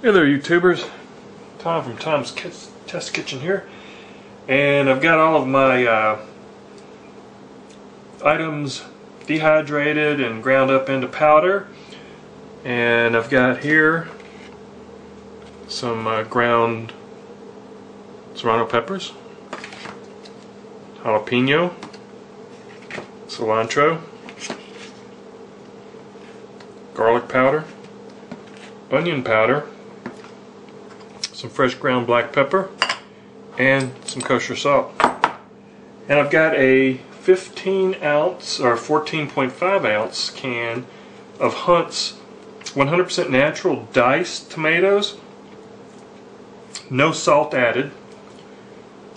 Hey there, YouTubers. Tom from Tom's Test Kitchen here, and I've got all of my items dehydrated and ground up into powder, and I've got here some ground serrano peppers, jalapeno, cilantro, garlic powder, onion powder, some fresh ground black pepper, and some kosher salt. And I've got a 15 ounce or 14.5 ounce can of Hunt's 100% natural diced tomatoes, no salt added.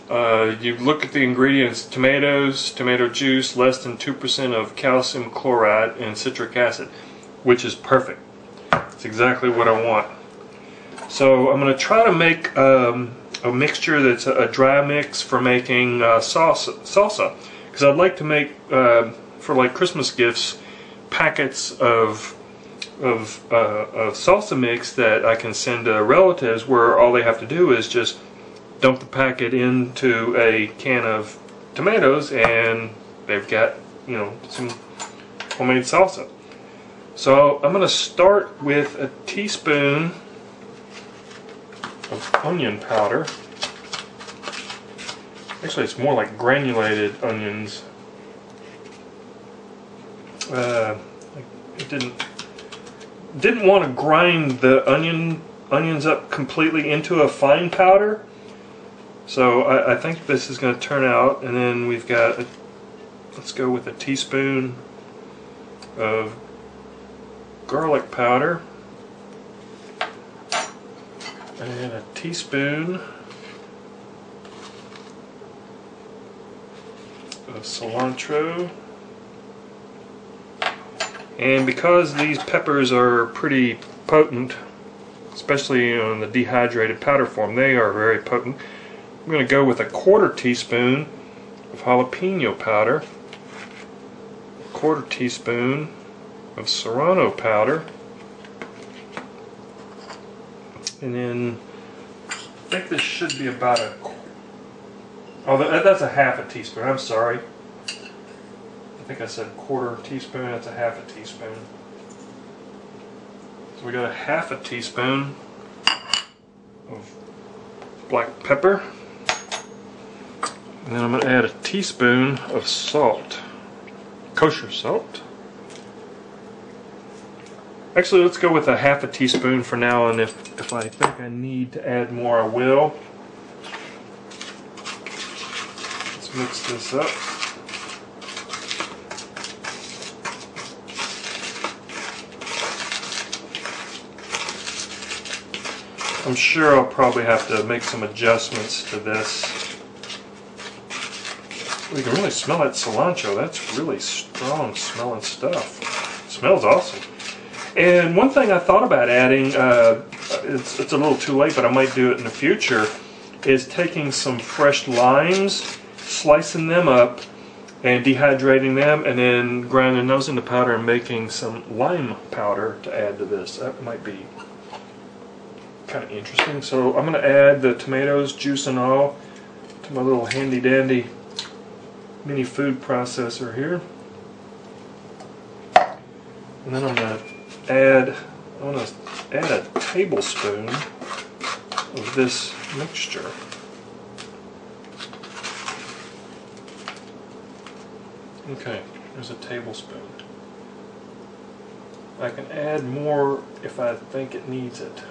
You look at the ingredients: tomatoes, tomato juice, less than 2% of calcium chloride and citric acid, which is perfect. It's exactly what I want. So I'm going to try to make a mixture that's a dry mix for making salsa, because I'd like to make for like Christmas gifts packets of salsa mix that I can send to relatives, where all they have to do is just dump the packet into a can of tomatoes and they've got, you know, some homemade salsa. So I'm going to start with a teaspoon of onion powder. Actually, it's more like granulated onions. It didn't want to grind the onions up completely into a fine powder, so I think this is going to turn out. And then we've got let's go with a teaspoon of garlic powder and a teaspoon of cilantro. And because these peppers are pretty potent, especially on the dehydrated powder form, they are very potent, I'm going to go with a 1/4 teaspoon of jalapeno powder, a 1/4 teaspoon of serrano powder, and then I think this should be about that's a 1/2 teaspoon. I'm sorry. I think I said 1/4 teaspoon. That's a 1/2 teaspoon. So we got a 1/2 teaspoon of black pepper, and then I'm going to add a teaspoon of salt, kosher salt. Actually, let's go with a 1/2 teaspoon for now, and if I think I need to add more, I will. Let's mix this up. I'm sure I'll probably have to make some adjustments to this. Well, you can really smell that cilantro. That's really strong smelling stuff. It smells awesome. And one thing I thought about adding, it's a little too late, but I might do it in the future, is taking some fresh limes, slicing them up, and dehydrating them, and then grinding those into powder and making some lime powder to add to this. That might be kind of interesting. So I'm going to add the tomatoes, juice and all, to my little handy dandy mini food processor here. And then I'm going to add a tablespoon of this mixture. Okay, there's a tablespoon. I can add more if I think it needs it.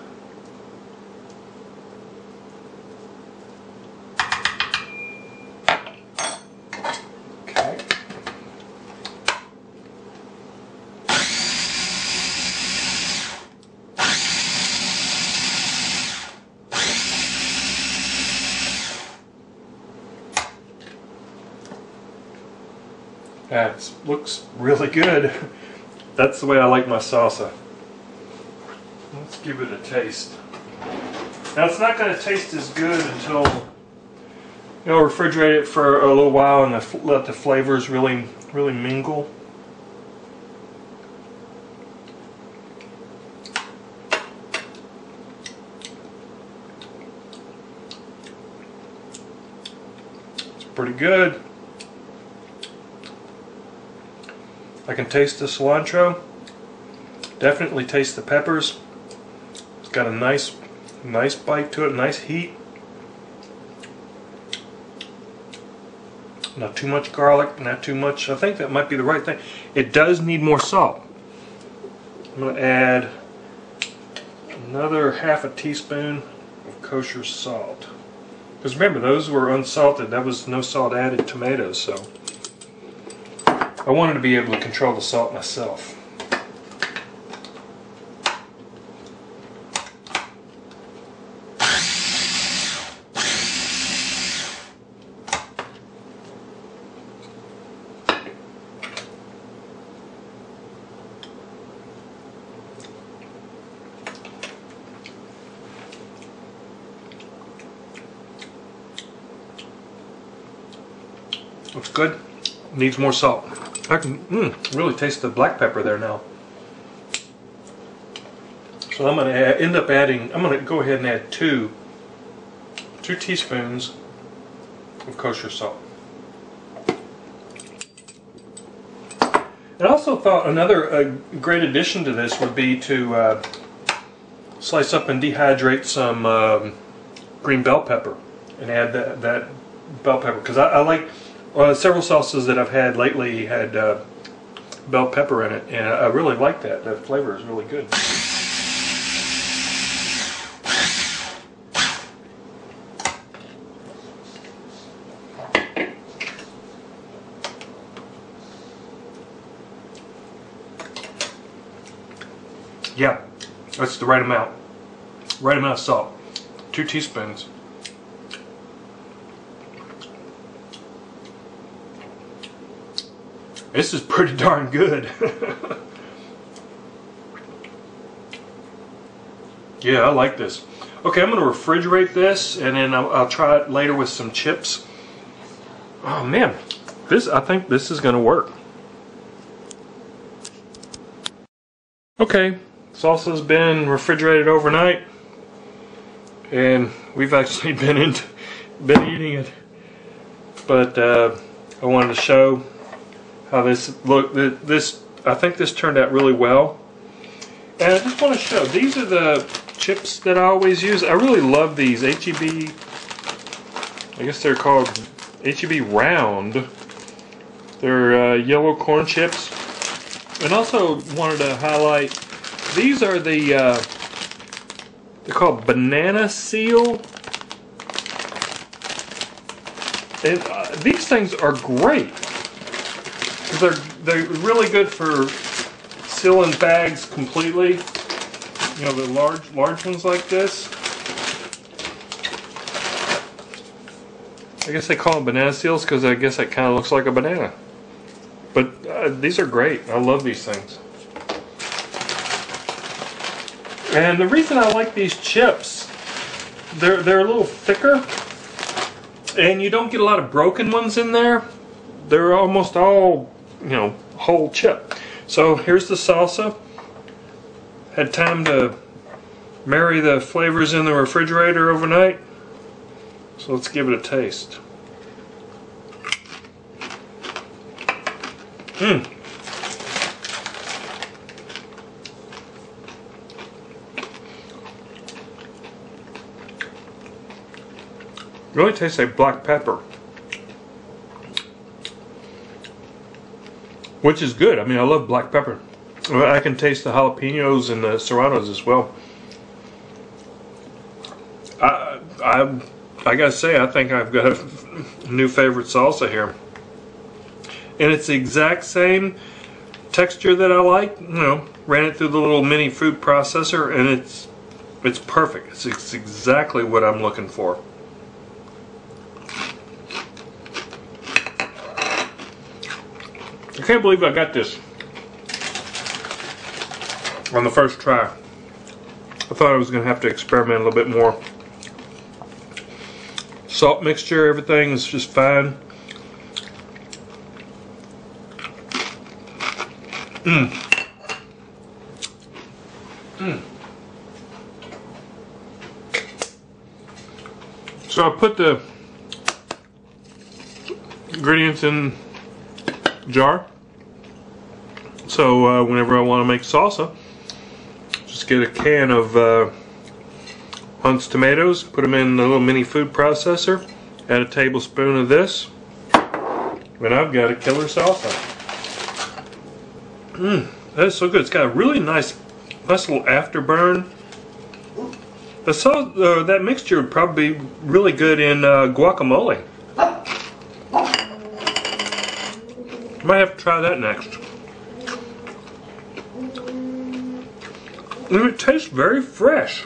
That looks really good. That's the way I like my salsa. Let's give it a taste. Now, it's not going to taste as good until refrigerate it for a little while and let the flavors really mingle. pretty good. I can taste the cilantro. Definitely taste the peppers. It's got a nice bite to it, nice heat. Not too much garlic, not too much. I think that might be the right thing. It does need more salt. I'm going to add another half a teaspoon of kosher salt. Because remember, those were unsalted. That was no salt added tomatoes, so I wanted to be able to control the salt myself. Looks good. Needs more salt. I can really taste the black pepper there now. So I'm going to end up adding. I'm going to go ahead and add two teaspoons of kosher salt. I also thought another great addition to this would be to slice up and dehydrate some green bell pepper and add that bell pepper, because I like several salsas that I've had lately had bell pepper in it, and I really like that. That flavor is really good. Yeah, that's the right amount. Right amount of salt. 2 teaspoons. This is pretty darn good. Yeah, I like this. Okay, I'm going to refrigerate this, and then I'll try it later with some chips. Oh man, I think this is going to work. Okay, salsa's been refrigerated overnight, and we've actually been eating it. But I wanted to show how this look. I think this turned out really well, and I just want to show. These are the chips that I always use. I really love these HEB. I guess they're called HEB Round. They're yellow corn chips. And also wanted to highlight, these are they're called Banana Seal. And these things are great, because they're really good for sealing bags completely. You know, the large ones like this. I guess they call them banana seals because I guess it kind of looks like a banana. But these are great. I love these things. And the reason I like these chips, they're a little thicker, and you don't get a lot of broken ones in there. They're almost all, you know, whole chip. So here's the salsa. Had time to marry the flavors in the refrigerator overnight. So let's give it a taste. Really tastes like black pepper, which is good. I mean, I love black pepper. I can taste the jalapenos and the serranos as well. I gotta say, I think I've got a new favorite salsa here. And it's the exact same texture that I like. You know, ran it through the little mini food processor, and it's perfect. It's exactly what I'm looking for. I can't believe I got this on the first try. I thought I was going to have to experiment a little bit more. Salt mixture, everything is just fine. So I put ingredients in jar. So whenever I want to make salsa, just get a can of Hunt's tomatoes, put them in a little mini food processor, add a tablespoon of this, and I've got a killer salsa. That is so good. It's got a really nice little afterburn. That mixture would probably be really good in guacamole. Might have to try that next. And it tastes very fresh.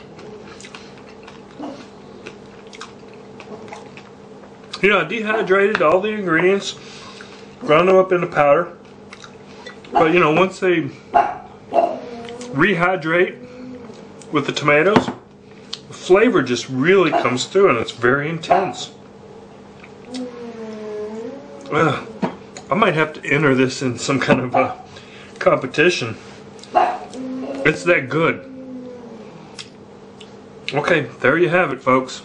You know, I dehydrated all the ingredients, ground them up into powder. But you know, once they rehydrate with the tomatoes, the flavor just really comes through and it's very intense. I might have to enter this in some kind of a competition. It's that good. Okay, there you have it, folks.